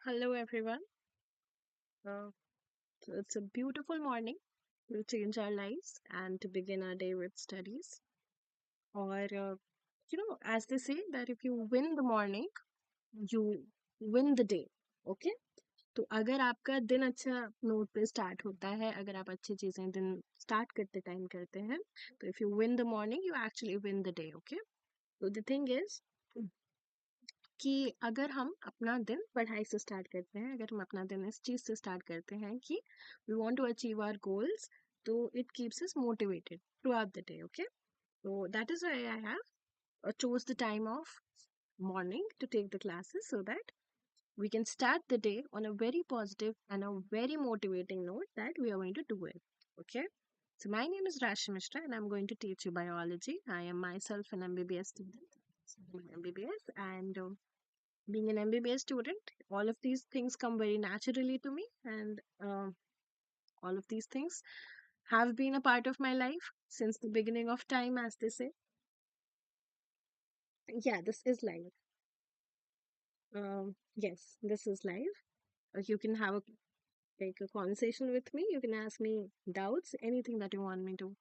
Hello, everyone. Uh, so it's a beautiful morning to change our lives and to begin our day with studies. Or, as they say, that if you win the morning, you win the day. Okay? तो अगर आपका दिन अच्छा note पे start होता है, अगर आप अच्छी चीजें दिन स्टार्ट करते टाइम करते हैं, तो if you win the morning you actually win the day. Okay, तो द थिंग इज कि अगर हम अपना दिन पढ़ाई से स्टार्ट करते हैं, अगर हम अपना दिन इस चीज से स्टार्ट करते हैं कि we want to achieve our goals, तो it keeps us motivated throughout the day. Okay, so that is why I have chose the time of morning to take the classes so that we can start the day on a very positive and a very motivating note that we are going to do it. Okay. So my name is Rashi Mishra and I'm going to teach you biology. I am myself an MBBS student, studying MBBS, and being an MBBS student, all of these things come very naturally to me, and all of these things have been a part of my life since the beginning of time, as they say. Yeah, this is live. Yes, this is live. You can have a take a conversation with me. You can ask me doubts, anything that you want me to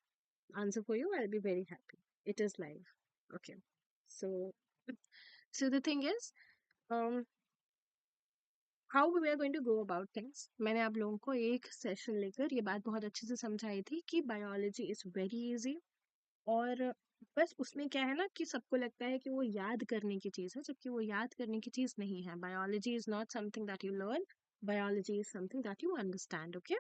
answer for you. I'll be very happy. It is live. Okay. So, so the thing is, um, how we are going to go about things. मैंने आप लोगों को एक session लेकर ये बात बहुत अच्छे से समझाई थी कि बायोलॉजी इज वेरी इजी. और बस उसमें क्या है ना कि सबको लगता है कि वो याद करने की चीज़ है, जबकि वो याद करने की चीज़ नहीं है. Biology is not something that you learn. Biology is something that you understand. Okay,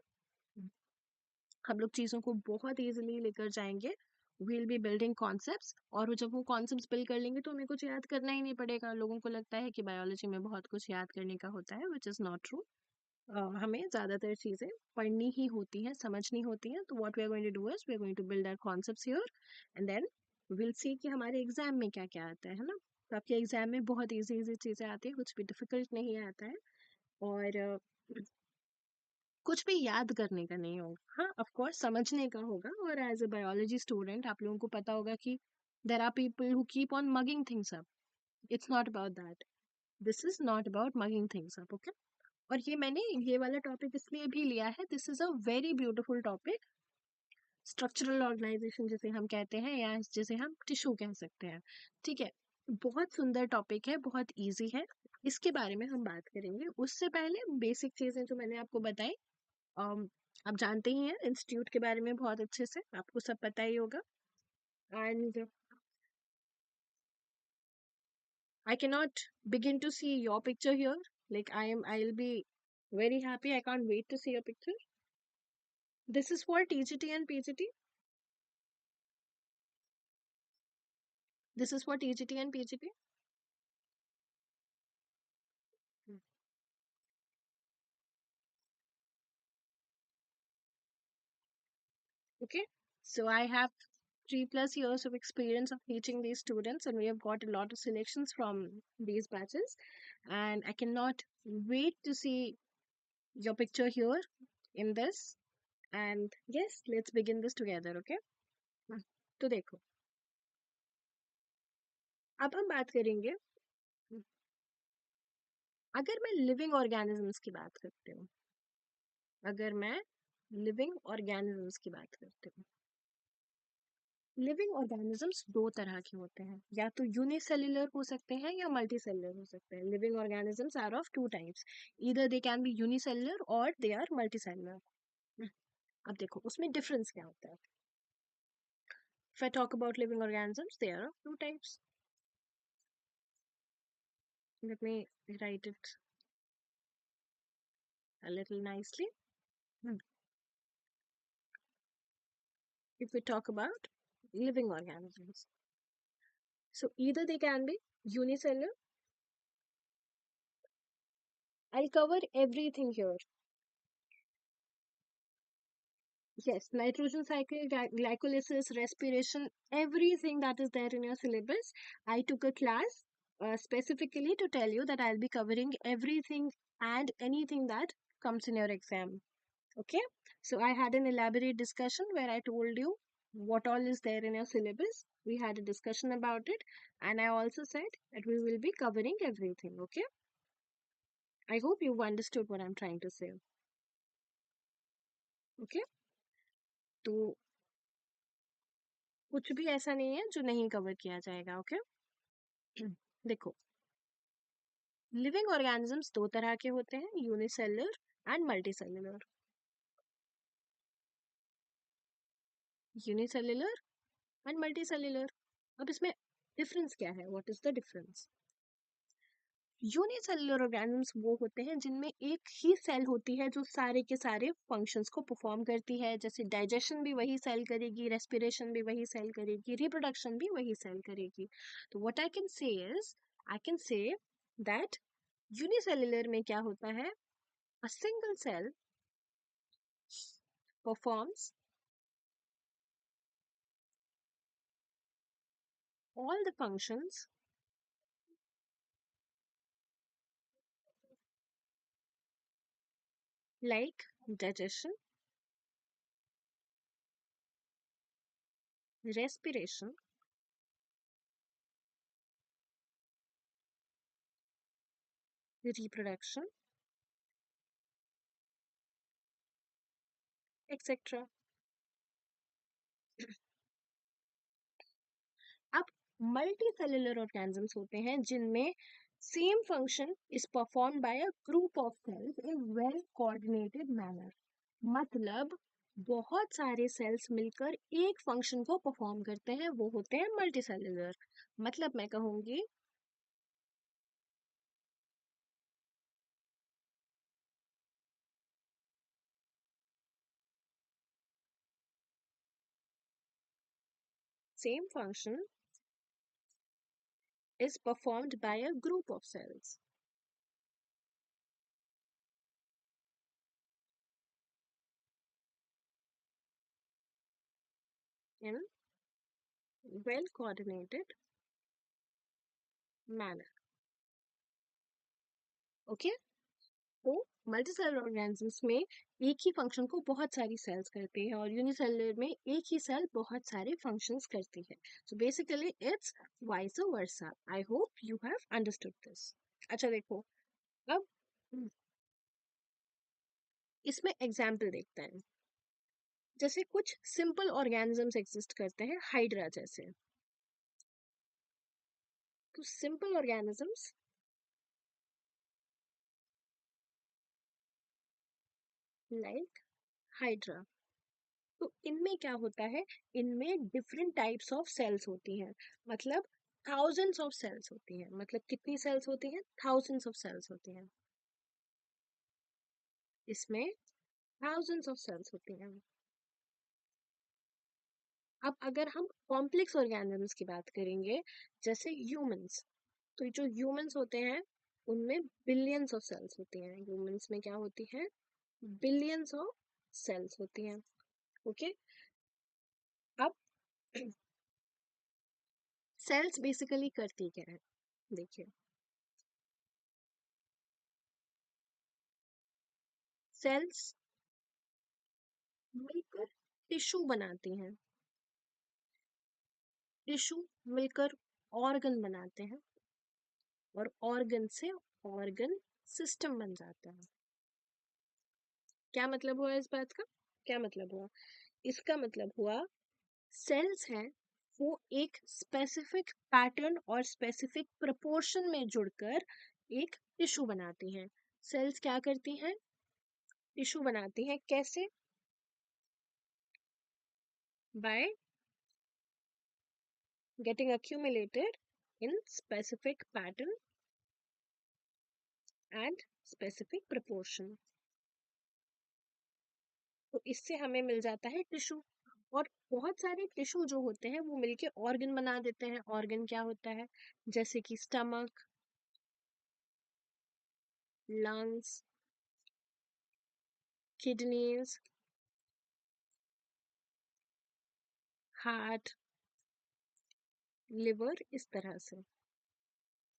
हम लोग चीज़ों को बहुत इजीली लेकर जाएंगे. वील बी बिल्डिंग कॉन्सेप्ट्स, और जब वो कॉन्सेप्ट्स बिल्ड कर लेंगे तो हमें कुछ याद करना ही नहीं पड़ेगा. लोगों को लगता है कि बायोलॉजी में बहुत कुछ याद करने का होता है, विच इज़ नॉट ट्रू. हमें ज़्यादातर चीज़ें पढ़नी ही होती हैं, समझनी होती हैं. तो what we are going to do is we are going to build our concepts here, and then will see कि हमारे एग्जाम में क्या क्या आता है ना. तो आपके एग्जाम में बहुत इजी इजी चीज़ें आती है, कुछ भी डिफिकल्ट नहीं आता है. और कुछ भी याद करने का नहीं होगा. हाँ, ऑफ कोर्स समझने का होगा. और एज अ बायोलॉजी स्टूडेंट आप लोगों को पता होगा कि there are people who keep on mugging things up. It's not about that. This is not about mugging things up. Okay, और ये मैंने ये वाला टॉपिक इसलिए भी लिया है. This is a very beautiful topic. Structural organisation जिसे हम कहते हैं, या जिसे हम टिश्यू कह सकते हैं. ठीक है, बहुत सुंदर टॉपिक है, बहुत इजी है. इसके बारे में हम बात करेंगे. उससे पहले बेसिक चीजें जो मैंने आपको बताई, अम, आप जानते ही हैं इंस्टीट्यूट के बारे में बहुत अच्छे से, आपको सब पता ही होगा. And I cannot begin to see your picture here. Like I'll be very happy. I can't wait to see your picture. This is for TGT and PGT. This is for TGT and PGT. Okay. So I have 3+ years of experience of teaching these students, and we have got a lot of selections from these batches. And I cannot wait to see your picture here in this. And yes, let's begin this together. Okay. तो देखो, अब हम बात करेंगे. अगर मैं living organisms की बात करती हूँ, अगर मैं लिविंग ऑर्गेनिजम्स की बात करती हूँ, लिविंग ऑर्गेनिजम्स दो तरह के होते हैं. या तो यूनिसेल्युलर हो सकते हैं या मल्टी सेल्युलर हो सकते हैं. Living organisms are of two types. Either they can be unicellular और दे आर मल्टी सेल्युलर. अब देखो उसमें डिफरेंस क्या होता है. If I talk about living organisms, they are of two types. Let me write it a little nicely. Hmm. If we talk about living organisms, so either they can be unicellular. I'll cover everything here. Yes, nitrogen cycle, glycolysis, respiration, everything that is there in your syllabus. I took a class specifically to tell you that I'll be covering everything and anything that comes in your exam. Okay, so I had an elaborate discussion where I told you what all is there in your syllabus. We had a discussion about it, and I also said that we will be covering everything. Okay, I hope you've understood what I'm trying to say. Okay? तो कुछ भी ऐसा नहीं है जो नहीं cover किया जाएगा. ओके? देखो, लिविंग ऑर्गेनिजम्स दो तरह के होते हैं, unicellular and multicellular. Unicellular and multicellular. अब इसमें डिफरेंस क्या है? What is the difference? Unicellular organisms वो होते हैं जिनमें एक ही सेल होती है जो सारे के सारे फंक्शंस को परफॉर्म करती है. जैसे डाइजेशन भी वही सेल करेगी, रेस्पिरेशन भी वही सेल करेगी, रिप्रोडक्शन भी वही सेल करेगी. तो what I can say is, I can say that unicellular में क्या होता है, a single cell performs all the functions like digestion, respiration, reproduction, etc. अब मल्टी सेलुलर ऑर्गेनिजम्स होते हैं जिनमें same function is performed by a group of cells in well coordinated manner. मतलब बहुत सारे सेल्स मिलकर एक फंक्शन को परफॉर्म करते हैं, वो होते हैं मल्टी सेलुलर. मतलब मैं कहूंगी same function is performed by a group of cells in well coordinated manner. Okay? तो मल्टीसेलुलर ऑर्गेनिजम्स में एक ही फंक्शन को बहुत सारी सेल्स करती है और यूनिसेलुलर में एक ही सेल बहुत सारे फंक्शंस करती है. So basically it's vice versa. I hope you have understood this. अच्छा देखो, अब इसमें एग्जाम्पल देखते हैं. जैसे कुछ सिंपल ऑर्गेनिजम्स एग्जिस्ट करते हैं, हाइड्रा जैसे. तो सिंपल ऑर्गेनिजम्स लाइक हाइड्रा, तो इनमें क्या होता है, इनमें डिफरेंट टाइप्स ऑफ सेल्स होती हैं. मतलब थाउजेंड्स ऑफ सेल्स होती हैं. मतलब कितनी सेल्स होती हैं? थाउजेंड्स ऑफ सेल्स होती हैं. इसमें थाउजेंड्स ऑफ सेल्स होती हैं. अब अगर हम कॉम्प्लेक्स ऑर्गेनिजम्स की बात करेंगे, जैसे ह्यूमंस, तो जो ह्यूमंस होते हैं उनमें बिलियंस ऑफ सेल्स होती हैं. ह्यूमंस में क्या होती है? बिलियंस ऑफ सेल्स होती हैं. ओके? अब सेल्स बेसिकली करती क्या है, देखिए. सेल्स मिलकर टिश्यू बनाती हैं. टिश्यू मिलकर ऑर्गन बनाते हैं और ऑर्गन से ऑर्गन सिस्टम बन जाता है. क्या मतलब हुआ इस बात का? क्या मतलब हुआ? इसका मतलब हुआ सेल्स हैं वो एक स्पेसिफिक पैटर्न और स्पेसिफिक प्रोपोर्शन में जुड़कर एक टिश्यू बनाती हैं. सेल्स क्या करती हैं? टिश्यू बनाती हैं. कैसे? By getting accumulated in specific pattern and specific proportion. तो इससे हमें मिल जाता है टिश्यू. और बहुत सारे टिश्यू जो होते हैं वो मिलके ऑर्गन बना देते हैं. ऑर्गन क्या होता है? जैसे कि stomach, lungs, kidneys, heart, liver, इस तरह से.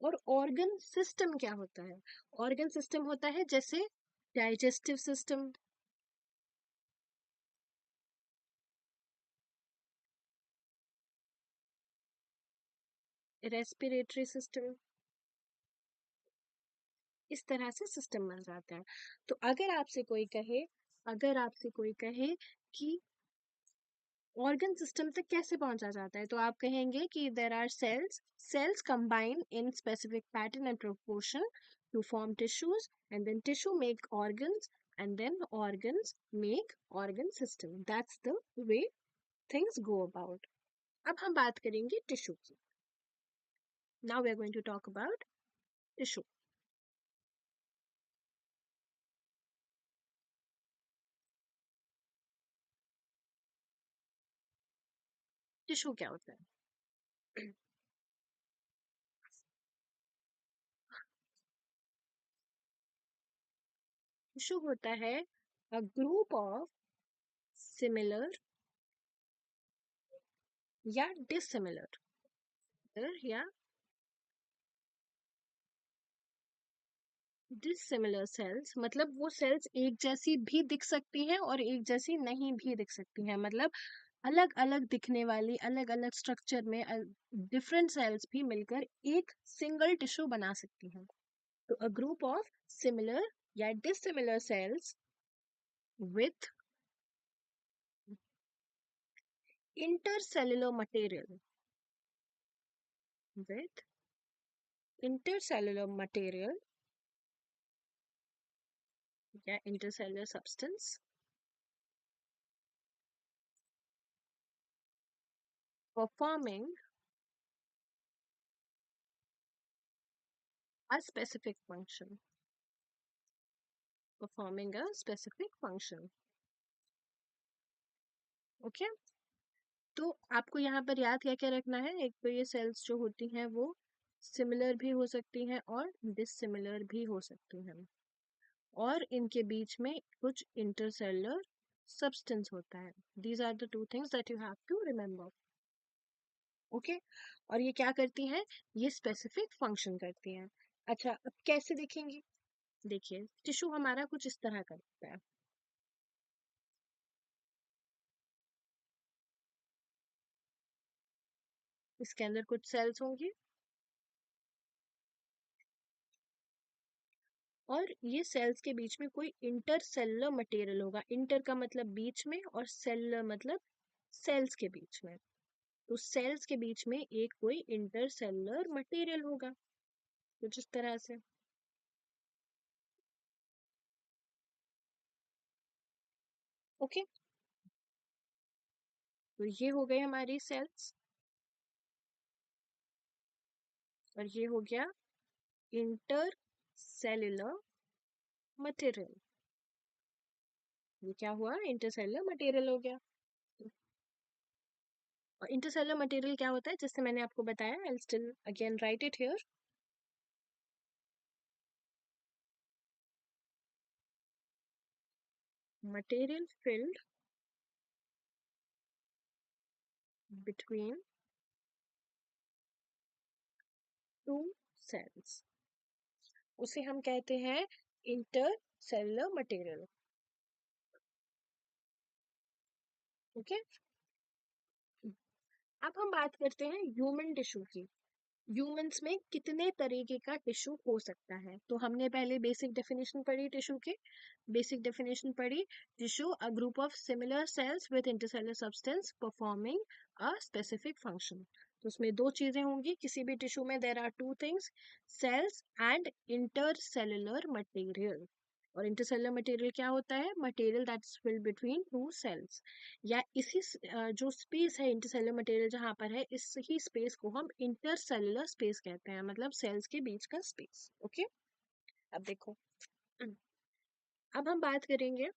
और ऑर्गन सिस्टम क्या होता है? ऑर्गन सिस्टम होता है जैसे डाइजेस्टिव सिस्टम, रेस्पिरेटरी सिस्टम, इस तरह से सिस्टम बन जाता है। तो अगर आपसे कोई कहे कि ऑर्गन सिस्टम तक कैसे पहुंचा जाता है, तो आप कहेंगे कि there are cells combine in specific pattern and proportion to form tissues, and then tissue make organs, and then organs make organ system. That's the way things go about. अब हम बात करेंगे टिश्यू की। Now we are going to talk about tissue. Tissue क्या होता है? Tissue होता है अ ग्रुप ऑफ सिमिलर या डिसिमिलर या डिसिमिलर सेल्स, मतलब वो सेल्स एक जैसी भी दिख सकती हैं और एक जैसी नहीं भी दिख सकती हैं। मतलब अलग अलग दिखने वाली, अलग अलग स्ट्रक्चर में डिफरेंट सेल्स भी मिलकर एक सिंगल टिश्यू बना सकती हैं। तो अ ग्रुप ऑफ सिमिलर या dissimilar sales with intercellular material with intercellular material या intercellular substance performing a specific function, performing a specific function। Okay, तो आपको यहाँ पर याद क्या क्या रखना है? एक तो ये सेल्स जो होती हैं वो सिमिलर भी हो सकती हैं और डिसिमिलर भी हो सकती हैं, और इनके बीच में कुछ इंटरसेलुलर सब्सटेंस होता है। These are the two things that you have to remember. Okay, और ये क्या करती हैं? ये स्पेसिफिक फंक्शन करती हैं। अच्छा, अब कैसे देखेंगे? देखिए, टिश्यू हमारा कुछ इस तरह का दिखता है। इसके अंदर कुछ सेल्स होंगी और ये सेल्स के बीच में कोई इंटरसेलुलर मटेरियल होगा। इंटर का मतलब बीच में और सेलुलर मतलब सेल्स के बीच में। तो सेल्स के बीच में एक कोई इंटरसेलुलर मटेरियल होगा कुछ इस तरह से। ओके, तो ये हो गए हमारी सेल्स और ये हो गया इंटरसेलुलर मटेरियल। ये क्या हुआ? इंटरसेलुलर मटेरियल हो गया। और इंटरसेलुलर मटेरियल क्या होता है? जैसे मैंने आपको बताया, I still again write it here. Material filled between two cells, उसे हम कहते हैं इंटरसेलुलर मटेरियल। ओके, अब हम बात करते हैं ह्यूमन टिश्यू की। ह्यूमंस में कितने तरीके का टिश्यू हो सकता है? तो हमने पहले बेसिक डेफिनेशन पढ़ी टिश्यू की। बेसिक डेफिनेशन पढ़ी, tissue a group of similar cells with intercellular substance performing a specific function. तो उसमें दो चीजें होंगी किसी भी टिश्यू में, there are two things, cells and intercellular material. और इंटरसेलुलर मटेरियल क्या होता है? Material that is filled between two cells, या जो स्पेस है इंटरसेलुलर मटेरियल जहां पर है, इस ही स्पेस को हम इंटरसेलुलर स्पेस कहते हैं, मतलब सेल्स के बीच का स्पेस। ओके, अब देखो, अब हम बात करेंगे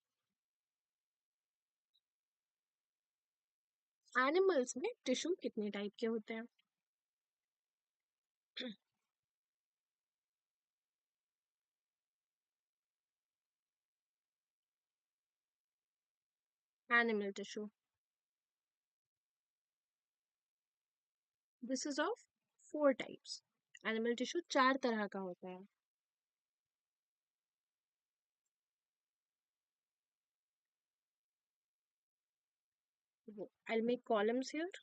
एनिमल्स में टिश्यू कितने टाइप के होते हैं। Animal tissue, this is of four types. Animal tissue चार तरह का होता है। I make columns here.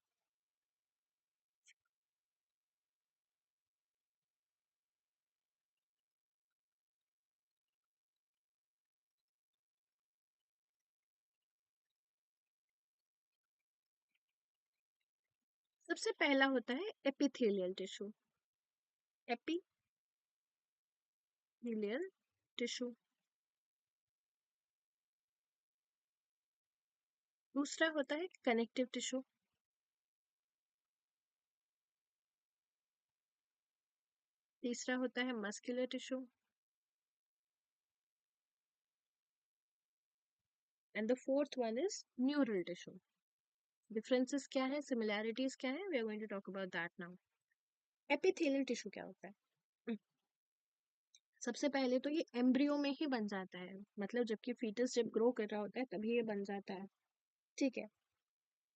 सबसे पहला होता है एपिथेलियल टिश्यू, एपिथेलियल टिश्यू। दूसरा होता है कनेक्टिव टिश्यू। तीसरा होता है muscular tissue. And the fourth one is neural tissue. Differences क्या है, सिमिलैरिटीज क्या है, we are going to talk about that now. Epithelial tissue क्या होता है? हम्म, सबसे पहले तो ये एम्ब्रियो में ही बन जाता है, मतलब जबकि फीटस जब ग्रो कर रहा होता है तभी ये बन जाता है। ठीक है,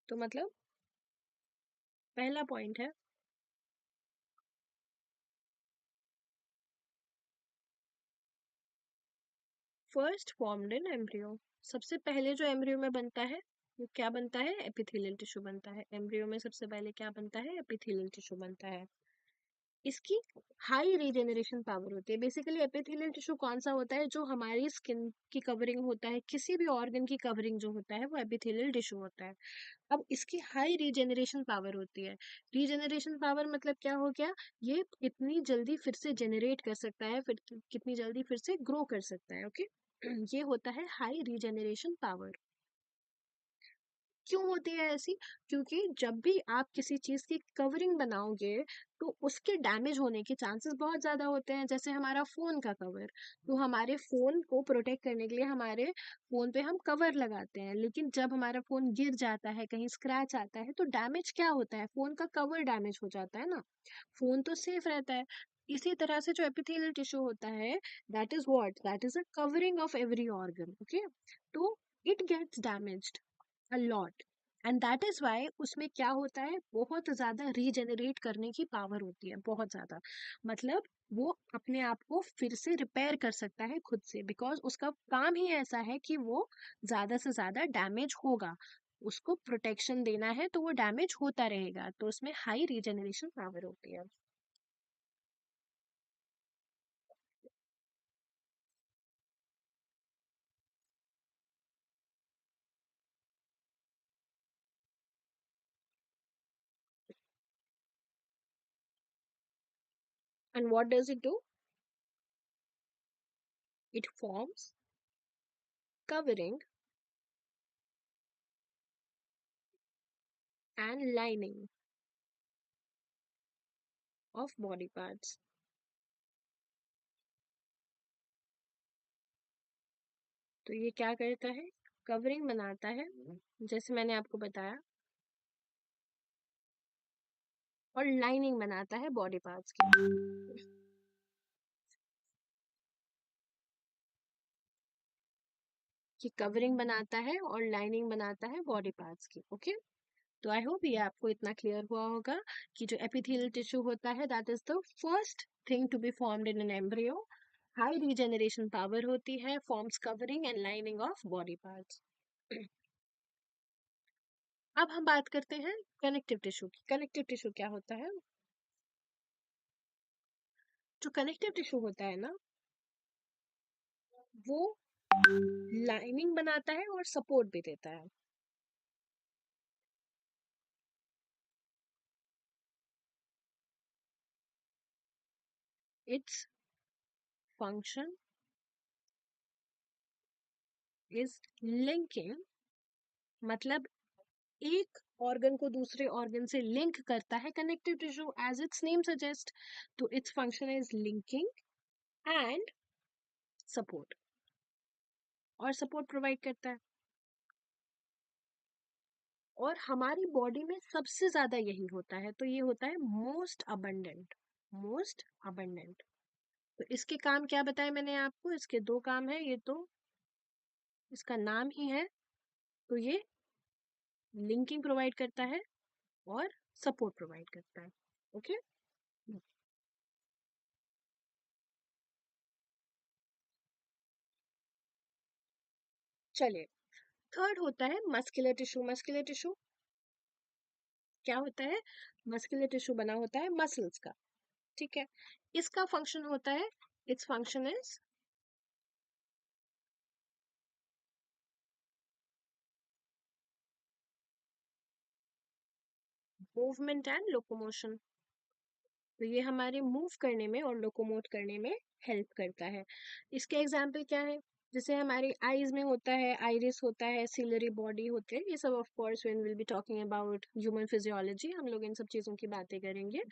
तो मतलब पहला पॉइंट है फर्स्ट फॉर्म्ड इन एम्ब्रियो। सबसे पहले जो एम्ब्रियो में बनता है वो क्या बनता है? एपिथेलियल टिश्यू बनता है। एम्ब्रियो में सबसे पहले क्या बनता है? एपिथेलियल टिश्यू बनता है। इसकी हाई रीजेनरेशन पावर होती है। बेसिकली एपिथेलियल टिश्यू कौन सा होता है? जो हमारी स्किन की कवरिंग होता है, किसी भी ऑर्गन की कवरिंग जो होता है वो एपिथेलियल टिश्यू होता है। अब इसकी हाई रीजेनरेशन पावर होती है। रीजेनरेशन पावर मतलब क्या हो गया? ये कितनी जल्दी फिर से जेनरेट कर सकता है, फिर कितनी जल्दी फिर से ग्रो कर सकता है। ओके ये होता है हाई रीजेनरेशन पावर। क्यों होती है ऐसी? क्योंकि जब भी आप किसी चीज की कवरिंग बनाओगे तो उसके डैमेज होने के चांसेस बहुत ज्यादा होते हैं। जैसे हमारा फोन का कवर, तो हमारे फोन को प्रोटेक्ट करने के लिए हमारे फोन पे हम कवर लगाते हैं, लेकिन जब हमारा फोन गिर जाता है, कहीं स्क्रैच आता है, तो डैमेज क्या होता है? फोन का कवर डैमेज हो जाता है ना। फोन तो सेफ रहता है। इसी तरह से जो एपिथेलियल टिश्यू होता है, that is a covering of every organ. Okay, तो it gets damaged a lot and that is why उसमें क्या होता है? बहुत ज्यादा रीजेनरेट करने की पावर होती है, बहुत ज्यादा। मतलब वो अपने आप को फिर से रिपेयर कर सकता है खुद से, बिकॉज उसका काम ही ऐसा है कि वो ज्यादा से ज्यादा डैमेज होगा, उसको प्रोटेक्शन देना है, तो वो डैमेज होता रहेगा, तो उसमें हाई रीजेनरेशन पावर होती है। And what does it do? It forms covering and lining of body parts। तो ये क्या करता है? कवरिंग बनाता है, जैसे मैंने आपको बताया, और लाइनिंग बनाता है बॉडी पार्ट्स की। कि कवरिंग बनाता है और लाइनिंग बनाता है बॉडी पार्ट्स की। ओके, तो आई होप ये आपको इतना क्लियर हुआ होगा कि जो एपिथेलियल टिश्यू होता है that is the first thing to be formed in an embryo. High regeneration power होती है, forms covering and lining of body parts. अब हम बात करते हैं कनेक्टिव टिश्यू की। कनेक्टिव टिश्यू क्या होता है? जो कनेक्टिव टिश्यू होता है ना, वो लाइनिंग बनाता है और सपोर्ट भी देता है। इट्स फंक्शन इज लिंकिंग, मतलब एक ऑर्गन को दूसरे ऑर्गन से लिंक करता है connective tissue, as its name suggest. तो its function is linking and support, और सपोर्ट प्रोवाइड करता है। और हमारी बॉडी में सबसे ज्यादा यही होता है, तो ये होता है मोस्ट अबंडेंट, मोस्ट अबंडेंट। तो इसके काम क्या बताए मैंने आपको? इसके दो काम है, ये तो इसका नाम ही है। तो ये लिंकिंग प्रोवाइड करता है और सपोर्ट प्रोवाइड करता है। ओके, चलिए। थर्ड होता है मस्कुलर टिश्यू। मस्कुलर टिश्यू क्या होता है? मस्कुलर टिश्यू बना होता है मसल्स का। ठीक है, इसका फंक्शन होता है, it's function is movement and locomotion. तो ये हमारे मूव करने में और लोकोमोट करने में हेल्प करता है। इसके एग्जाम्पल क्या है? जैसे हमारी आईज में होता है, आइरिस होता है, सिलरी बॉडी होते हैं, ये सब of course when will be talking about human physiology हम लोग इन सब चीज़ों की बातें करेंगे।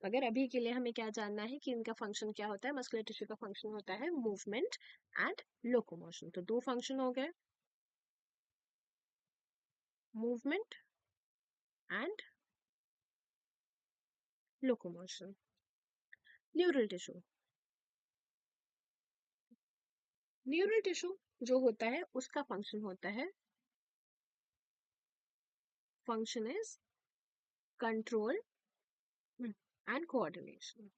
मगर अभी के लिए हमें क्या जानना है कि इनका फंक्शन क्या होता है। मस्कुलर टिश्यू का फंक्शन होता है मूवमेंट एंड लोकोमोशन। तो दो फंक्शन हो गए, movement and locomotion. Neural tissue, neural tissue जो होता है उसका फंक्शन होता है, function is control and coordination.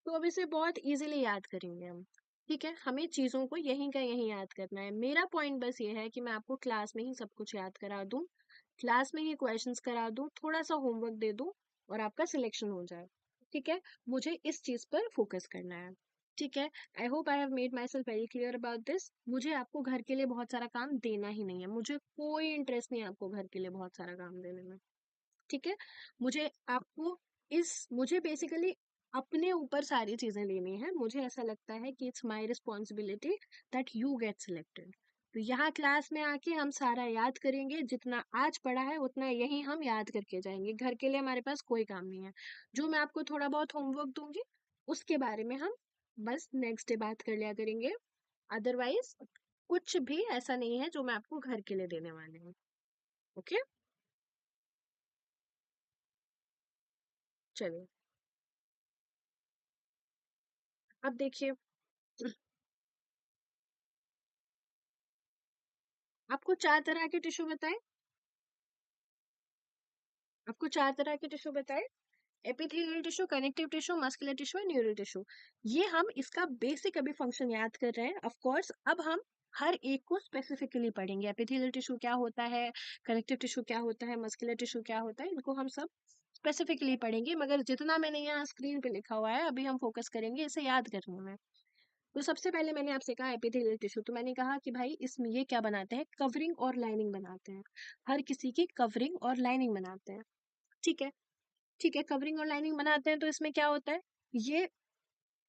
तो अब इसे बहुत इजीली याद करेंगे हम। ठीक है, हमें चीज़ों को यहीं का यहीं याद करना है। मेरा पॉइंट बस ये है कि मैं आपको क्लास में ही सब कुछ याद करा दूं, क्लास में ही क्वेश्चंस करा दूं, थोड़ा सा होमवर्क दे दूं और आपका सिलेक्शन हो जाए। ठीक है, मुझे इस चीज़ पर फोकस करना है। ठीक है, I hope I have made my self very clear about this. मुझे आपको घर के लिए बहुत सारा काम देना ही नहीं है, मुझे कोई इंटरेस्ट नहीं है आपको घर के लिए बहुत सारा काम देने में। ठीक है, मुझे आपको मुझे बेसिकली अपने ऊपर सारी चीजें लेनी है। मुझे ऐसा लगता है कि it's my responsibility that you get selected. तो यहाँ क्लास में आके हम सारा याद करेंगे, जितना आज पढ़ा है उतना यही हम याद करके जाएंगे। घर के लिए हमारे पास कोई काम नहीं है। जो मैं आपको थोड़ा बहुत होमवर्क दूंगी उसके बारे में हम बस नेक्स्ट डे बात कर लिया करेंगे। अदरवाइज कुछ भी ऐसा नहीं है जो मैं आपको घर के लिए देने वाली हूँ। ओके, चलिए अब देखिए। आपको 4 तरह के टिश्यू बताएं, आपको 4 तरह के टिश्यू बताएं। Epithelial tissue, connective tissue, muscular tissue और न्यूरल टिश्यू। ये हम इसका बेसिक अभी फंक्शन याद कर रहे हैं। ऑफ कोर्स अब हम हर एक को स्पेसिफिकली पढ़ेंगे। एपिथेलियल टिश्यू क्या होता है, कनेक्टिव टिश्यू क्या होता है, मस्कुलर टिश्यू क्या होता है, इनको हम सब स्पेसिफिकली पढ़ेंगे। मगर जितना मैंने यहाँ स्क्रीन पे लिखा हुआ है अभी हम फोकस करेंगे इसे याद करने में। तो सबसे पहले मैंने आपसे कहा एपिथेलियल टिश्यू, तो मैंने कहा कि भाई इसमें ये क्या बनाते हैं, कवरिंग और लाइनिंग बनाते हैं। हर किसी की कवरिंग और लाइनिंग बनाते हैं। ठीक है, ठीक है, कवरिंग और लाइनिंग बनाते हैं तो इसमें क्या होता है, ये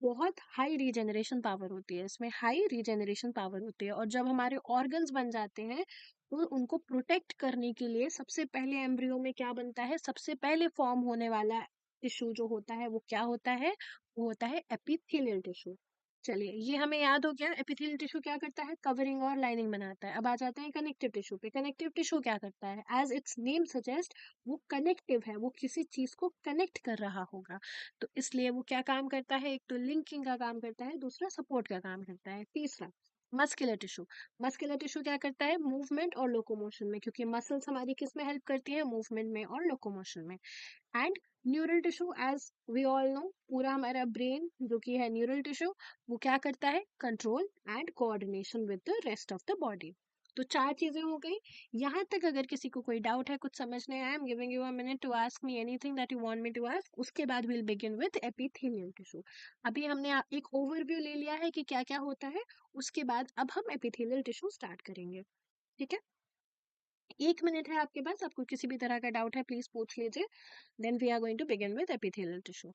बहुत हाई रीजेनरेशन पावर होती है, इसमें हाई रीजेनरेशन पावर होती है। और जब हमारे ऑर्गन्स बन जाते हैं तो उनको प्रोटेक्ट करने के लिए सबसे पहले एम्ब्रियो में क्या बनता है, सबसे पहले फॉर्म होने वाला टिश्यू जो होता है वो क्या होता है, वो होता है एपिथेलियल टिश्यू। चलिए ये हमें याद हो गया। एपिथेलियल टिश्यू क्या करता है, कवरिंग और लाइनिंग बनाता है। अब आ जाते हैं कनेक्टिव टिश्यू पे। कनेक्टिव टिश्यू क्या करता है, एज इट्स नेम सजेस्ट, वो कनेक्टिव है, वो किसी चीज को कनेक्ट कर रहा होगा। तो इसलिए वो क्या काम करता है, एक तो लिंकिंग का काम करता है, दूसरा सपोर्ट का काम करता है। तीसरा मस्कुलर टिश्यू। मस्कुलर टिश्यू क्या करता है, मूवमेंट और लोकोमोशन में, क्योंकि मसल्स हमारी किस में हेल्प करती है, मूवमेंट में और लोकोमोशन में। And neural tissue, as we all know, पूरा हमारा ब्रेन जो कि है न्यूरल टिश्यू, वो क्या करता है, control and coordination with the rest of the body. तो 4 चीजें हो गई। यहाँ तक अगर किसी को कोई डाउट है, कुछ समझने आया, I am giving you a minute to ask me anything that you want me to ask. उसके बाद will begin with epithelial tissue. अभी हमने एक ओवरव्यू ले लिया है कि क्या क्या होता है, उसके बाद अब हम एपिथेलियल टिश्यू स्टार्ट करेंगे। ठीक है, 1 मिनट है आपके पास, आपको किसी भी तरह का डाउट है प्लीज पूछ लीजिए। Then we are going to begin with epithelial tissue.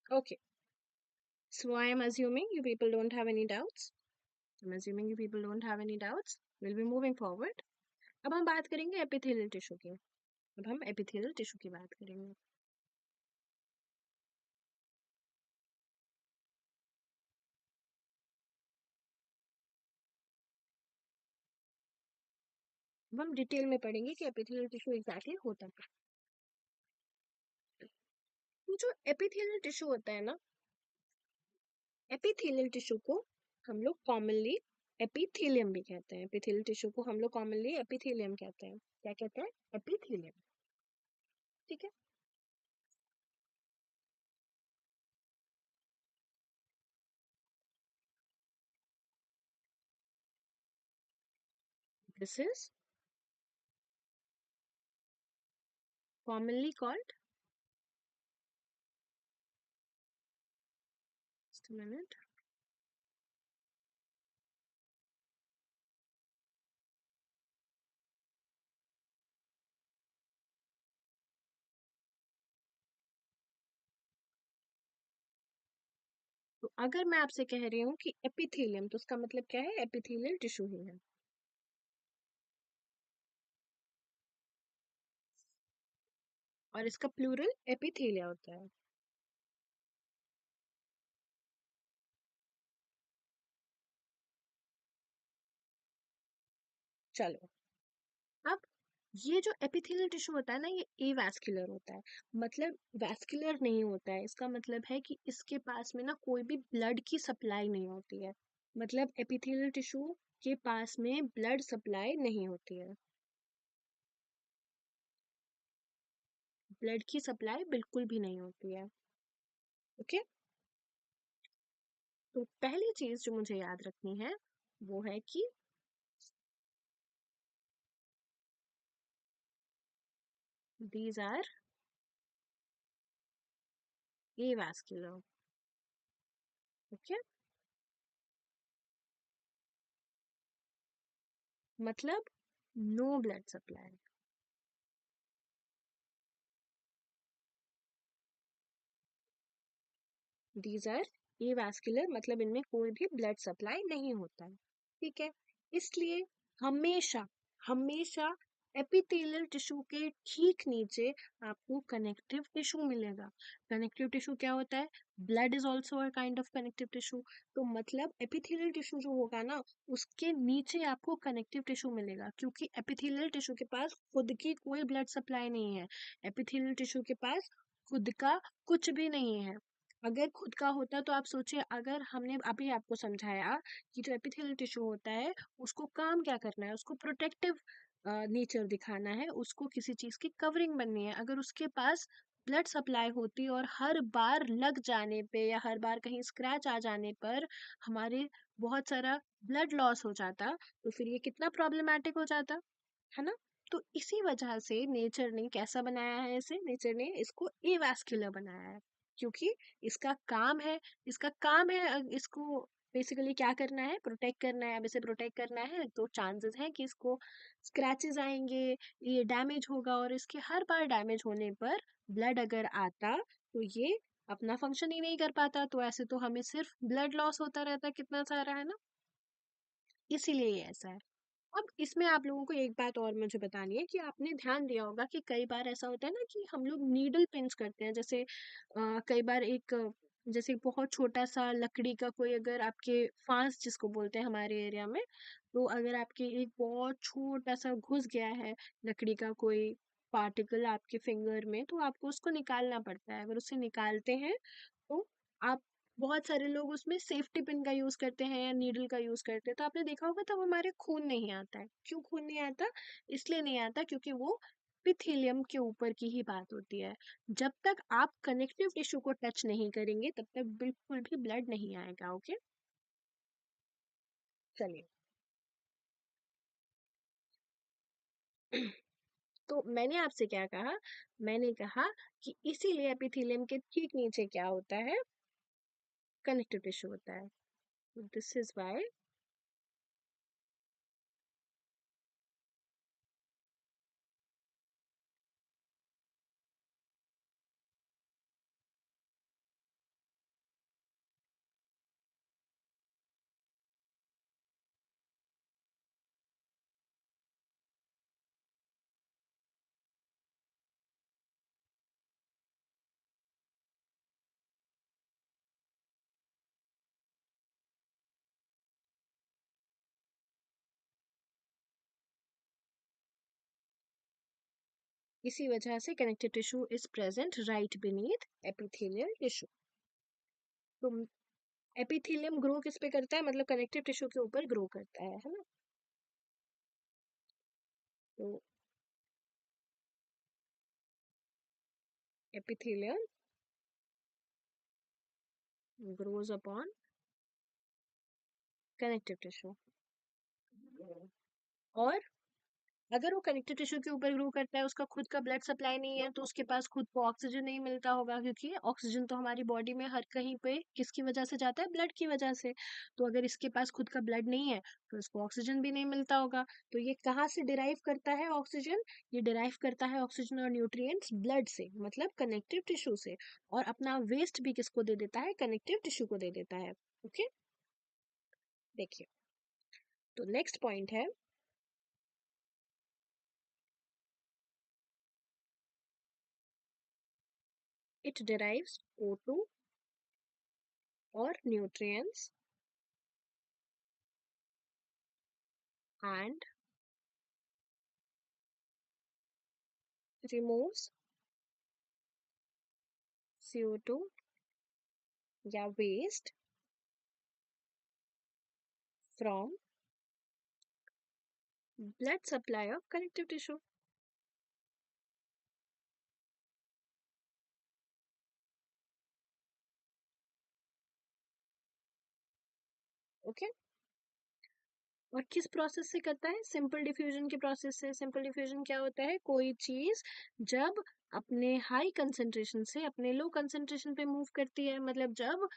Okay, so I am assuming you people don't have any doubts. I'm assuming you people don't have any doubts. We'll be moving forward. अब हम बात करेंगे epithelial tissue की। अब हम epithelial tissue की बात करेंगे। अब हम डिटेल में पढ़ेंगे कि एपिथेलियल टिश्यू एग्जैक्टली होता क्या है। तो जो एपिथेलियल टिश्यू होता है ना, एपिथेलियल टिश्यू को हम लोग कॉमनली एपिथेलियम भी कहते हैं। एपिथेलियल टिश्यू को हम लोग कॉमनली एपिथेलियम कहते हैं। क्या कहते हैं? एपिथेलियम। ठीक है। This is commonly called, just a minute, तो अगर मैं आपसे कह रही हूँ कि एपिथेलियम, तो उसका मतलब क्या है? एपिथेलियल टिश्यू ही है। और इसका प्लूरल एपिथेलिया होता है। चलो, अब ये जो एपिथेलियल टिश्यू होता है ना, ये एवास्कुलर होता है। मतलब वैस्कुलर नहीं होता है। इसका मतलब है कि इसके पास में ना कोई भी ब्लड की सप्लाई नहीं होती है। मतलब एपिथेलियल टिश्यू के पास में ब्लड सप्लाई नहीं होती है। ब्लड की सप्लाई बिल्कुल भी नहीं होती है। ओके। तो पहली चीज जो मुझे याद रखनी है वो है कि दीज आर एवास्कुलर। ओके। मतलब no blood supply. These are avascular, मतलब इनमें कोई भी ब्लड सप्लाई नहीं होता है। ठीक है। इसलिए हमेशा हमेशा एपिथेलियल टिश्यू के ठीक नीचे आपको कनेक्टिव टिश्यू मिलेगा। कनेक्टिव टिश्यू क्या होता है? Blood is also a kind of connective tissue. तो मतलब एपिथेलियल टिश्यू जो होगा ना, उसके नीचे आपको कनेक्टिव टिश्यू मिलेगा, क्योंकि एपिथेलियल टिश्यू के पास खुद की कोई ब्लड सप्लाई नहीं है। एपिथेलियल टिश्यू के पास खुद का कुछ भी नहीं है। अगर खुद का होता तो आप सोचिए, अगर हमने अभी आपको समझाया कि जो एपिथेलियल टिश्यू होता है उसको काम क्या करना है, उसको प्रोटेक्टिव नेचर दिखाना है, उसको किसी चीज की कवरिंग बननी है। अगर उसके पास ब्लड सप्लाई होती और हर बार लग जाने पे या हर बार कहीं स्क्रैच आ जाने पर हमारे बहुत सारा ब्लड लॉस हो जाता, तो फिर ये कितना प्रॉब्लमेटिक हो जाता, है ना। तो इसी वजह से नेचर ने कैसा बनाया है इसे? नेचर ने इसको एवास्कुलर बनाया है, क्योंकि इसका काम है, इसको बेसिकली क्या करना है? प्रोटेक्ट करना है। अब इसे प्रोटेक्ट करना है तो चांसेस है कि इसको स्क्रैचेस आएंगे, ये डैमेज होगा, और इसके हर बार डैमेज होने पर ब्लड अगर आता तो ये अपना फंक्शन ही नहीं कर पाता। तो ऐसे तो हमें सिर्फ ब्लड लॉस होता रहता कितना सारा, है ना। इसीलिए ये ऐसा है। अब इसमें आप लोगों को एक बात और मुझे बतानी है कि आपने ध्यान दिया होगा कि कई बार ऐसा होता है ना कि हम लोग नीडल पिंच करते हैं। जैसे कई बार जैसे बहुत छोटा सा लकड़ी का कोई, अगर आपके फांस जिसको बोलते हैं हमारे एरिया में, तो अगर आपके एक बहुत छोटा सा घुस गया है लकड़ी का कोई पार्टिकल आपके फिंगर में, तो आपको उसको निकालना पड़ता है। अगर उसे निकालते हैं तो आप, बहुत सारे लोग उसमें सेफ्टी पिन का यूज करते हैं या नीडल का यूज करते हैं, तो आपने देखा होगा तब हमारे खून नहीं आता है। क्यों खून नहीं आता? इसलिए नहीं आता क्योंकि वो पिथेलियम के ऊपर की ही बात होती है। जब तक आप कनेक्टिव टिश्यू को टच नहीं करेंगे तब तक बिल्कुल भी ब्लड नहीं आएगा। ओके। चलिए। तो मैंने आपसे क्या कहा? मैंने कहा कि इसीलिए एपिथेलियम के ठीक नीचे क्या होता है? कनेक्टिव टिश्यू होता है। दिस इज वाई इसी वजह से connective tissue is present right beneath epithelial tissue. तो एपिथेलियम ग्रो किस पे करता है, मतलब कनेक्टिव टिश्यू के ऊपर ग्रो करता है ना। तो epithelium grows upon connective tissue. और अगर वो कनेक्टिव टिश्यू के ऊपर ग्रो करता है, उसका खुद का ब्लड सप्लाई नहीं है, तो उसके पास खुद को ऑक्सीजन नहीं मिलता होगा, क्योंकि ऑक्सीजन तो हमारी बॉडी में हर कहीं पे किसकी वजह से जाता है, ब्लड की वजह से। तो अगर इसके पास खुद का ब्लड नहीं है तो इसको ऑक्सीजन भी नहीं मिलता होगा। तो ये कहाँ से डिराइव करता है ऑक्सीजन, ये डिराइव करता है ऑक्सीजन और न्यूट्रिएंट्स ब्लड से, मतलब कनेक्टिव टिश्यू से। और अपना वेस्ट भी किसको दे देता है, कनेक्टिव टिश्यू को दे देता है। ओके, देखिए, तो नेक्स्ट पॉइंट है, it derives O2 or nutrients and removes CO2 या waste from blood supply of connective tissue. Okay, और किस प्रोसेस से करता है, सिंपल डिफ्यूजन के प्रोसेस से। सिंपल डिफ्यूजन क्या होता है, कोई चीज जब अपने हाई कंसेंट्रेशन से अपने लो कंसेंट्रेशन पे मूव करती है, मतलब जब,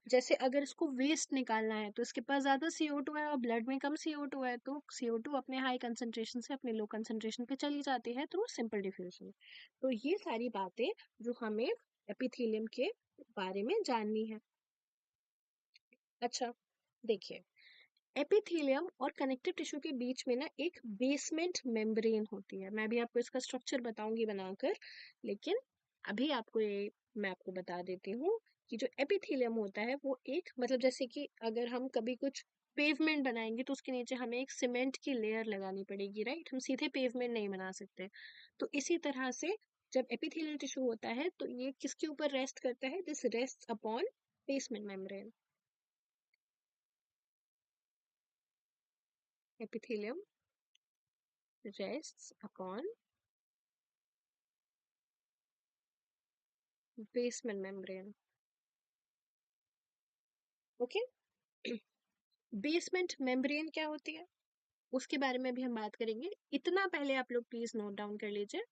जैसे अगर इसको वेस्ट निकालना है तो इसके पास ज्यादा CO2 है और ब्लड में कम CO2 है, तो CO2 अपने हाई कंसेंट्रेशन से अपने लो कंसेंट्रेशन पे चली जाती है थ्रू सिंपल डिफ्यूजन। तो ये सारी बातें जो हमें एपिथेलियम के बारे में जाननी है। अच्छा, देखिए, एपिथेलियम और कनेक्टिव टिश्यू के बीच में ना एक बेसमेंट मेम्ब्रेन होती है। मैं भी आपको इसका स्ट्रक्चर बताऊंगी बनाकर, लेकिन अभी आपको ये मैं आपको बता देती हूँ कि जो एपिथेलियम होता है वो एक, मतलब जैसे कि अगर हम कभी कुछ पेवमेंट बनाएंगे तो उसके नीचे हमें एक सीमेंट की लेयर लगानी पड़ेगी, राइट, हम सीधे पेवमेंट नहीं बना सकते। तो इसी तरह से जब एपिथेलियल टिश्यू होता है तो ये किसके ऊपर रेस्ट करता है, this rest upon basement membrane. epithelium rests upon basement membrane. Okay, basement membrane क्या होती है उसके बारे में भी हम बात करेंगे। इतना पहले आप लोग प्लीज नोट डाउन कर लीजिए,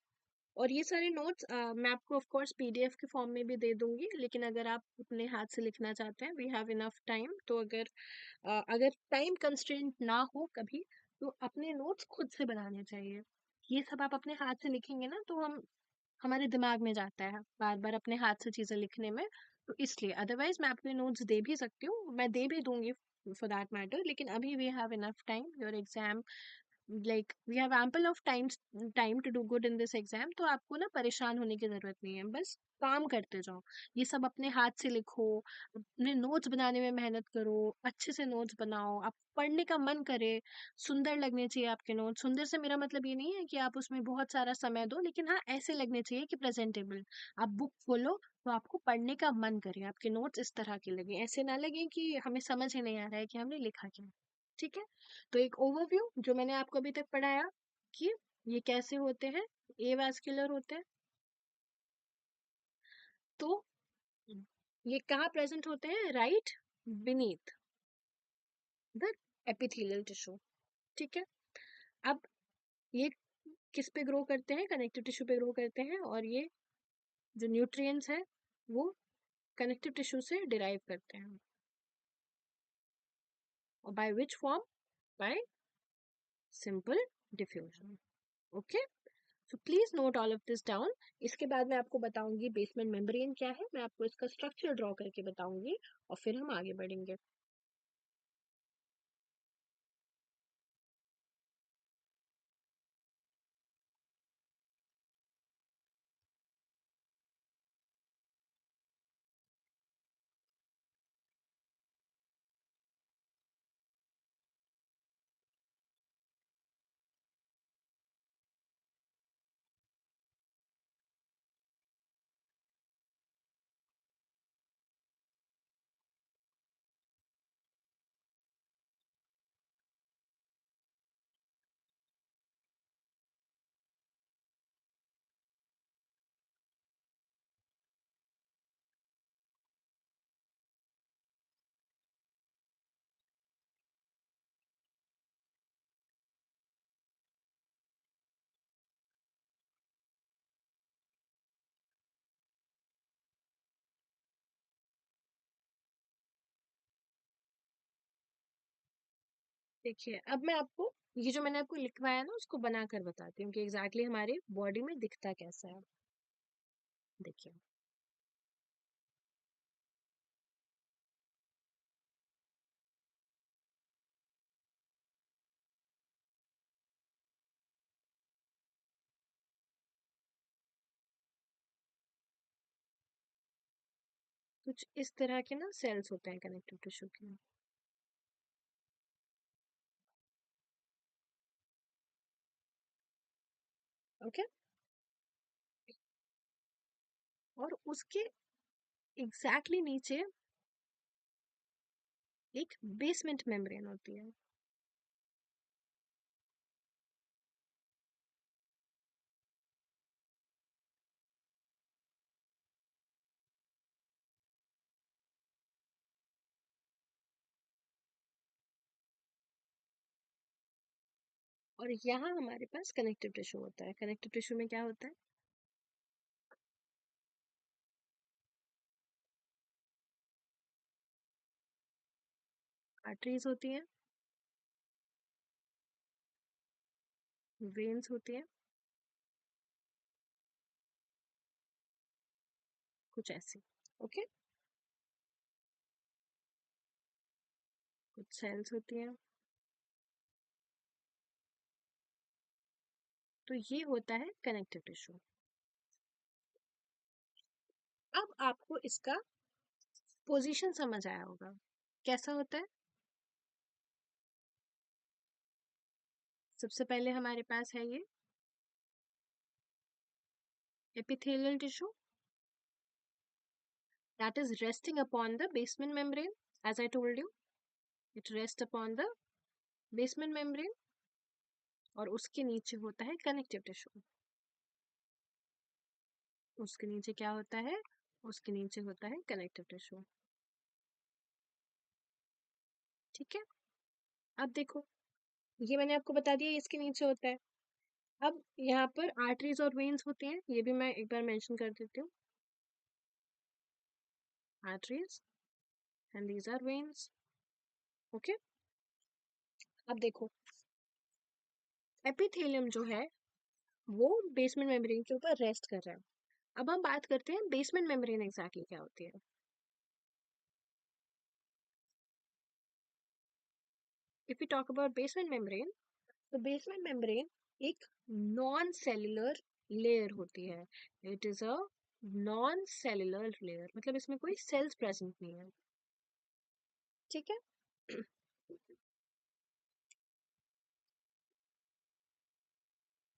और ये सारे नोट्स मैं आपको ऑफ कोर्स PDF के फॉर्म में भी दे दूंगी, लेकिन अगर आप अपने हाथ से लिखना चाहते हैं, वी हैव इनफ टाइम, तो अगर टाइम कंस्ट्रेंट ना हो कभी, तो अपने नोट्स खुद से बनाने चाहिए। ये सब आप अपने हाथ से लिखेंगे ना तो हमारे दिमाग में जाता है बार बार अपने हाथ से चीजें लिखने में। तो इसलिए अदरवाइज मैं आपके नोट्स दे भी सकती हूँ, मैं दे भी दूंगी फॉर दैट मैटर, लेकिन अभी we have enough time, your exam, like we have ample of time to do good in this exam. तो आपको ना परेशान होने की जरूरत नहीं है, बस काम करते जाओ, ये सब अपने हाथ से लिखो, अपने नोट्स बनाने में मेहनत करो, अच्छे से नोट्स बनाओ, आप पढ़ने का मन करे, सुंदर लगने चाहिए आपके नोट्स। सुंदर से मेरा मतलब ये नहीं है कि आप उसमें बहुत सारा समय दो, लेकिन हाँ ऐसे लगने चाहिए कि प्रेजेंटेबल। आप बुक खोलो तो आपको पढ़ने का मन करे, आपके नोट्स इस तरह के लगे, ऐसे ना लगे कि हमें समझ ही नहीं आ रहा है कि हमने लिखा क्या। ठीक है, तो एक ओवरव्यू जो मैंने आपको अभी तक पढ़ाया कि ये कैसे होते हैं, ए वास्कुलर होते हैं, तो ये कहाँ प्रेजेंट होते हैं, right beneath the epithelial tissue. ठीक है, अब ये किस पे ग्रो करते हैं, कनेक्टिव टिश्यू पे ग्रो करते हैं, और ये जो न्यूट्रिएंट्स है वो कनेक्टिव टिश्यू से डिराइव करते हैं, और by which form, bye simple diffusion. Okay, so please note all of this down. इसके बाद मैं आपको बताऊंगी बेसमेंट मेम्ब्रेन क्या है, मैं आपको इसका स्ट्रक्चर ड्रॉ करके बताऊंगी, और फिर हम आगे बढ़ेंगे। देखिए, अब मैं आपको ये जो मैंने आपको लिखवाया ना उसको बनाकर बताती हूँ कि एग्जैक्टली हमारे बॉडी में दिखता कैसा है। देखिए, कुछ इस तरह के ना सेल्स होते हैं कनेक्टिव टिश्यू के। ओके, और उसके एग्जैक्टली नीचे एक बेसमेंट मेम्ब्रेन होती है। और यहाँ हमारे पास कनेक्टिव टिश्यू होता है। कनेक्टिव टिश्यू में क्या होता है? आर्टरीज होती हैं, वेन्स होती हैं, कुछ ऐसी। ओके, कुछ सेल्स होती हैं। तो ये होता है कनेक्टिव टिश्यू। अब आपको इसका पोजीशन समझ आया होगा कैसा होता है। सबसे पहले हमारे पास है ये epithelial tissue that is resting upon the basement membrane. As I told you, it rests upon the basement membrane. और उसके नीचे होता है कनेक्टिव टिश्यू। उसके नीचे क्या होता है? उसके नीचे होता है कनेक्टिव टिश्यू। ठीक है, अब देखो, ये मैंने आपको बता दिया इसके नीचे होता है। अब यहाँ पर आर्टरीज और वेन्स होते हैं, ये भी मैं एक बार मेंशन कर देती हूँ। Arteries and these are veins. Okay, अब देखो, एपिथेलियम जो है वो बेसमेंट मेम्ब्रेन के ऊपर रेस्ट कर रहा है। अब हम बात करते हैं बेसमेंट मेम्ब्रेन एग्जैक्टली क्या होती है। If you talk about basement membrane, तो बेसमेंट मेम्ब्रेन एक नॉन सेल्यूलर लेयर होती है। It is a non cellular layer, मतलब इसमें कोई सेल्स प्रेजेंट नहीं है। ठीक है,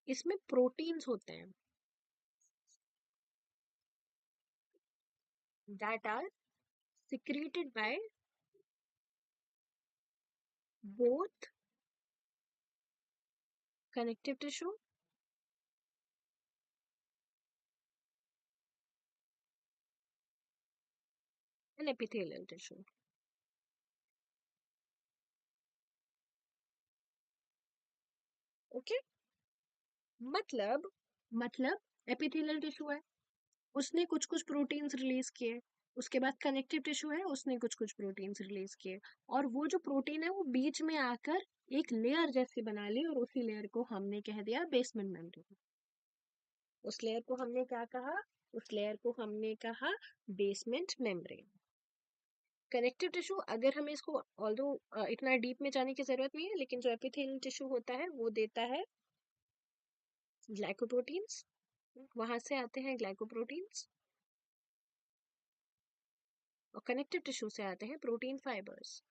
इसमें प्रोटीन्स होते हैं that are secreted by both connective tissue and epithelial tissue. Okay, मतलब एपिथेलियल टिश्यू है, उसने कुछ कुछ प्रोटीन्स रिलीज किए। उसके बाद कनेक्टिव टिश्यू है, उसने कुछ कुछ प्रोटीन्स रिलीज किए। और वो जो प्रोटीन है वो बीच में आकर एक लेयर जैसी बना ली, और उसी लेयर को हमने कह दिया बेसमेंट मेम्ब्रेन। उस लेयर को हमने क्या कहा? उस लेयर को हमने कहा बेसमेंट मेम्ब्रेन। कनेक्टिव टिश्यू, अगर हमें इसको ऑल्दो इतना डीप में जाने की जरूरत नहीं है, लेकिन जो एपिथेलियल टिश्यू होता है वो देता है ग्लाइकोप्रोटीन्स। वहां से आते हैं ग्लाइकोप्रोटीन्स, और कनेक्टिव टिश्यू से आते हैं प्रोटीन फाइबर्स।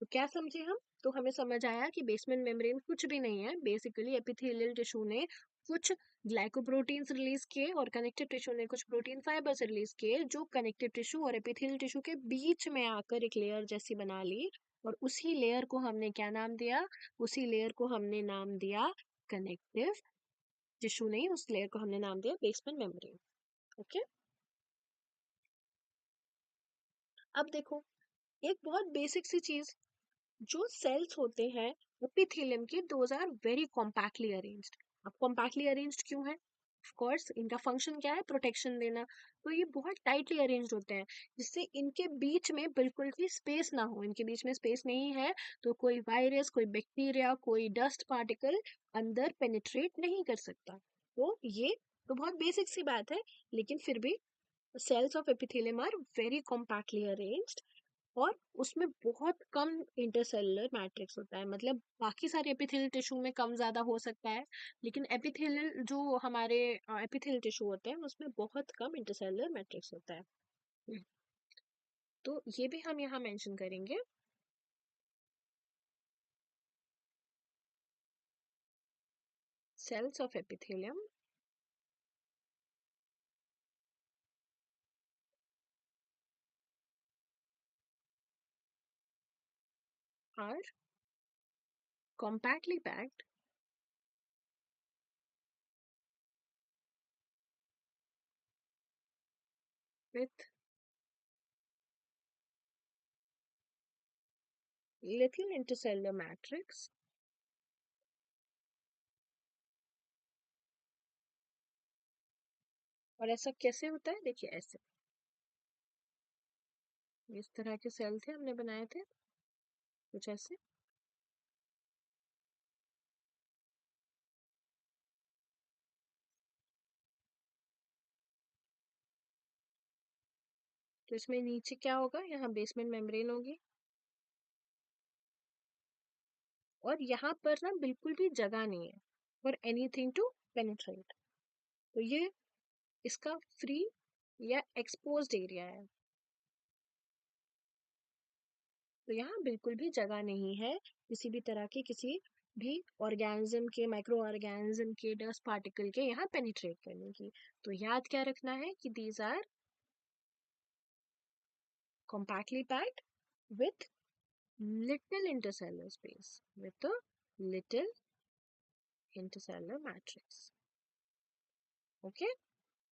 तो क्या समझे हम? तो हमें समझ आया कि बेसमेंट मेम्ब्रेन कुछ भी नहीं है, बेसिकली एपिथेलियल टिश्यू ने कुछ ग्लाइकोप्रोटीन्स रिलीज किए और कनेक्टिव टिश्यू ने कुछ प्रोटीन फाइबर्स रिलीज किए, जो कनेक्टिव टिश्यू और एपिथेलियल टिश्यू के बीच में आकर एक लेयर जैसी बना ली। और उसी लेयर को हमने क्या नाम दिया? उसी लेयर को हमने नाम दिया कनेक्टिव टिश्यू, नहीं, उस लेयर को हमने नाम दिया बेसमेंट मेम्ब्रेन। ओके, अब देखो, एक बहुत बेसिक सी चीज, जो सेल्स होते हैं एपिथेलियम के, those are very compactly arranged. अब कॉम्पैक्टली अरेंज्ड क्यों है? ऑफ कोर्स इनका फंक्शन क्या है, प्रोटेक्शन देना। तो ये बहुत टाइटली अरेंज्ड होते हैं, जिससे इनके बीच में बिल्कुल भी स्पेस ना हो। इनके बीच में स्पेस नहीं है तो कोई वायरस, कोई बैक्टीरिया, कोई डस्ट पार्टिकल अंदर पेनिट्रेट नहीं कर सकता। तो ये तो बहुत बेसिक सी बात है, लेकिन फिर भी cells of epithelium are very compactly arranged, और उसमें बहुत कम इंटरसेलुलर मैट्रिक्स होता है। मतलब बाकी सारे एपिथेलियल टिश्यू में कम ज्यादा हो सकता है, लेकिन एपिथेलियल जो हमारे एपिथेलियल टिश्यू होते हैं उसमें बहुत कम इंटरसेलुलर मैट्रिक्स होता है। हम्म, तो ये भी हम यहाँ मेंशन करेंगे। cells of epithelium are compactly packed with little intercellular matrix और ऐसा कैसे होता है, देखिए ऐसे, इस तरह के सेल थे हमने बनाए थे कुछ ऐसे। तो इसमें नीचे क्या होगा, यहाँ बेसमेंट मेम्ब्रेन होगी, और यहाँ पर ना बिल्कुल भी जगह नहीं है फॉर एनीथिंग टू पेनिट्रेट। तो ये इसका फ्री या एक्सपोज्ड एरिया है। तो यहाँ बिल्कुल भी जगह नहीं है किसी भी तरह की, किसी भी ऑर्गेनिज्म के, माइक्रो ऑर्गेनिज्म के, डस्ट पार्टिकल के यहाँ पेनिट्रेट करने की। तो याद क्या रखना है कि these are compactly packed with little intercellular space, with a little intercellular matrix. Okay,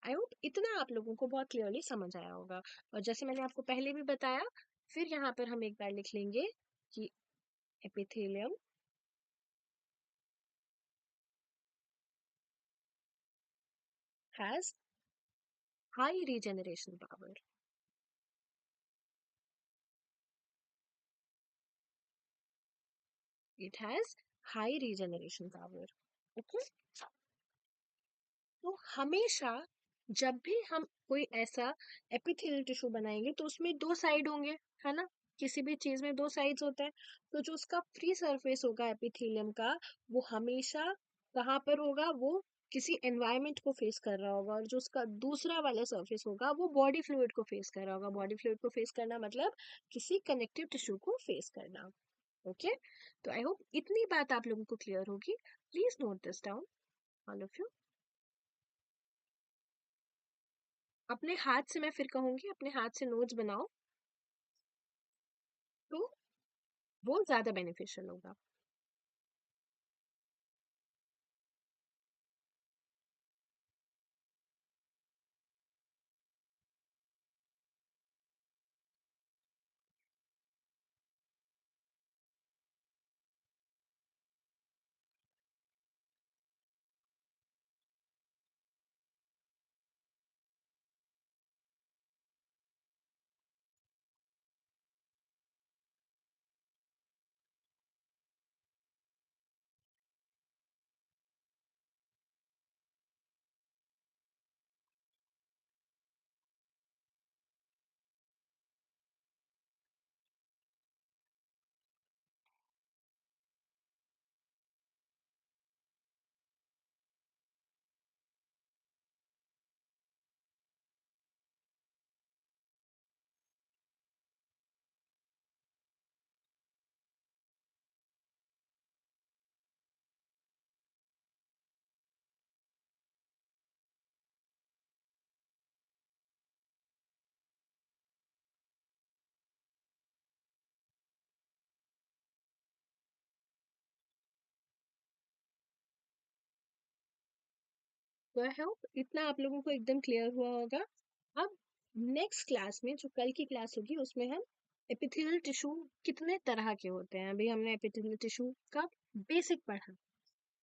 I hope इतना आप लोगों को बहुत क्लियरली समझ आया होगा। और जैसे मैंने आपको पहले भी बताया, फिर यहाँ पर हम एक बार लिख लेंगे कि epithelium has high regeneration power. It has high regeneration power. Okay, तो हमेशा जब भी हम कोई ऐसा एपिथेलियल टिश्यू बनाएंगे तो उसमें दो साइड होंगे, है ना। किसी भी चीज में दो साइड्स होते हैं। तो जो उसका फ्री सरफेस होगा एपिथेलियम का, वो हमेशा कहाँ पर होगा, वो किसी एनवायरनमेंट को फेस कर रहा होगा। और जो उसका दूसरा वाला सरफेस होगा वो बॉडी फ्लूइड को फेस कर रहा होगा। बॉडी फ्लूइड को फेस करना मतलब किसी कनेक्टिव टिश्यू को फेस करना। ओके, तो आई होप इतनी बात आप लोगों को क्लियर होगी। Please note this down all of you. अपने हाथ से, मैं फिर कहूंगी, अपने हाथ से नोट्स बनाओ तो वो ज्यादा बेनिफिशियल होगा। तो आई होप इतना आप लोगों को एकदम क्लियर हुआ होगा। अब नेक्स्ट क्लास में, जो कल की क्लास होगी, उसमें हम एपिथेलियल टिश्यू कितने तरह के होते हैं, अभी हमने एपिथेलियल टिश्यू का बेसिक पढ़ा।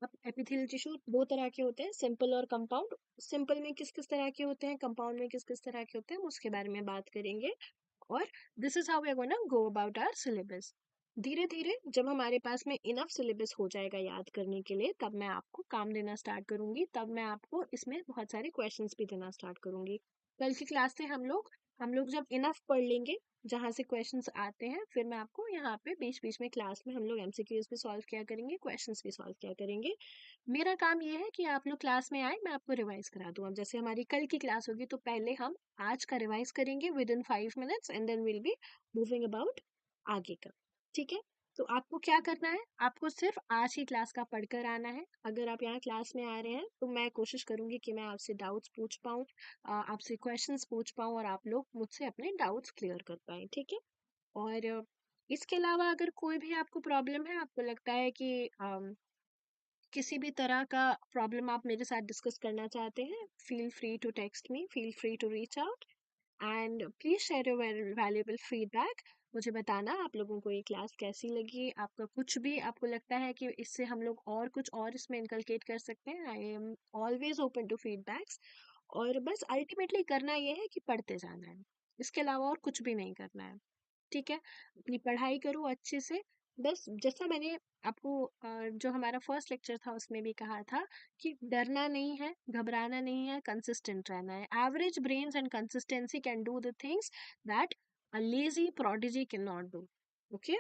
अब एपिथेलियल टिश्यू दो तरह के होते हैं, सिंपल और कंपाउंड। सिंपल में किस किस तरह के होते हैं, कंपाउंड में किस किस तरह के होते हैं, हम उसके बारे में बात करेंगे। और this is how we are gonna go about our syllabus. धीरे धीरे जब हमारे पास में इनफ सिलेबस हो जाएगा याद करने के लिए, तब मैं आपको काम देना स्टार्ट करूंगी, तब मैं आपको इसमें बहुत सारे क्वेश्चंस भी देना स्टार्ट करूंगी। कल की क्लास से हम लोग जब इनफ पढ़ लेंगे, जहाँ से क्वेश्चंस आते हैं, फिर मैं आपको यहाँ पे बीच बीच में क्लास में हम लोग एमसीक्यूज भी सॉल्व किया करेंगे, क्वेश्चंस भी सॉल्व किया करेंगे। मेरा काम ये है कि आप लोग क्लास में आए, मैं आपको रिवाइज करा दूँ। अब जैसे हमारी कल की क्लास होगी, तो पहले हम आज का रिवाइज करेंगे within 5 minutes, and then will be moving about आगे का। ठीक है? तो आपको क्या करना है, आपको सिर्फ आज की क्लास का पढ़कर आना है। अगर आप यहाँ क्लास में आ रहे हैं, तो मैं कोशिश करूंगी कि मैं आपसे डाउट्स पूछ पाऊँ, आपसे क्वेश्चंस पूछ पाऊँ, और आप लोग मुझसे अपने डाउट्स क्लियर कर पाए। ठीक है? और इसके अलावा अगर कोई भी आपको प्रॉब्लम है, आपको लगता है कि किसी भी तरह का प्रॉब्लम आप मेरे साथ डिस्कस करना चाहते हैं, feel free to text me, feel free to reach out, and please share your valuable feedback. मुझे बताना आप लोगों को ये क्लास कैसी लगी, आपका कुछ भी आपको लगता है कि इससे हम लोग और कुछ और इसमें इनकलकेट कर सकते हैं। I am always open to feedbacks. और बस अल्टीमेटली करना ये है कि पढ़ते जाना है, इसके अलावा और कुछ भी नहीं करना है। ठीक है? अपनी पढ़ाई करो अच्छे से। बस जैसा मैंने आपको जो हमारा फर्स्ट लेक्चर था उसमें भी कहा था कि डरना नहीं है, घबराना नहीं है, कंसिस्टेंट रहना है। Average brains and consistency can do the things that a lazy prodigy can not do. Okay?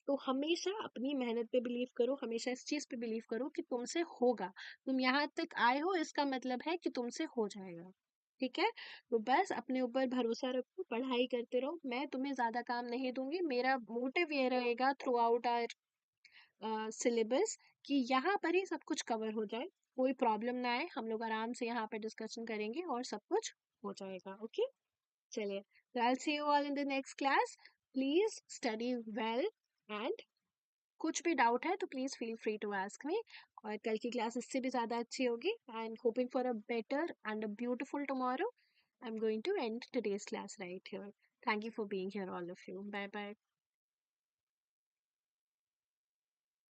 तो हमेशा अपनी मेहनत पे बिलीव करो, हमेशा इस चीज पे बिलीव करो कि तुमसे होगा। तुम यहाँ तक आए हो, इसका मतलब है कि तुमसे हो जाएगा। ठीक है? तो बस अपने ऊपर भरोसा रखो, पढ़ाई करते रहो, मैं तुम्हें ज्यादा काम नहीं दूंगी। मेरा मोटिव ये रहेगा थ्रू आउट आवर सिलेबस कि यहाँ पर ही सब कुछ कवर हो जाए, कोई प्रॉब्लम ना आए, हम लोग आराम से यहाँ पर डिस्कशन करेंगे और सब कुछ हो जाएगा। ओके? चलिए, तो I see you all in the next class. Please study well, and कुछ भी डाउट है तो please feel free to ask me. और कल की क्लास इससे भी ज्यादा अच्छी होगी। I am hoping for a better and a beautiful tomorrow. I am going to end today's class right here. Thank you for being here all of you. Bye bye.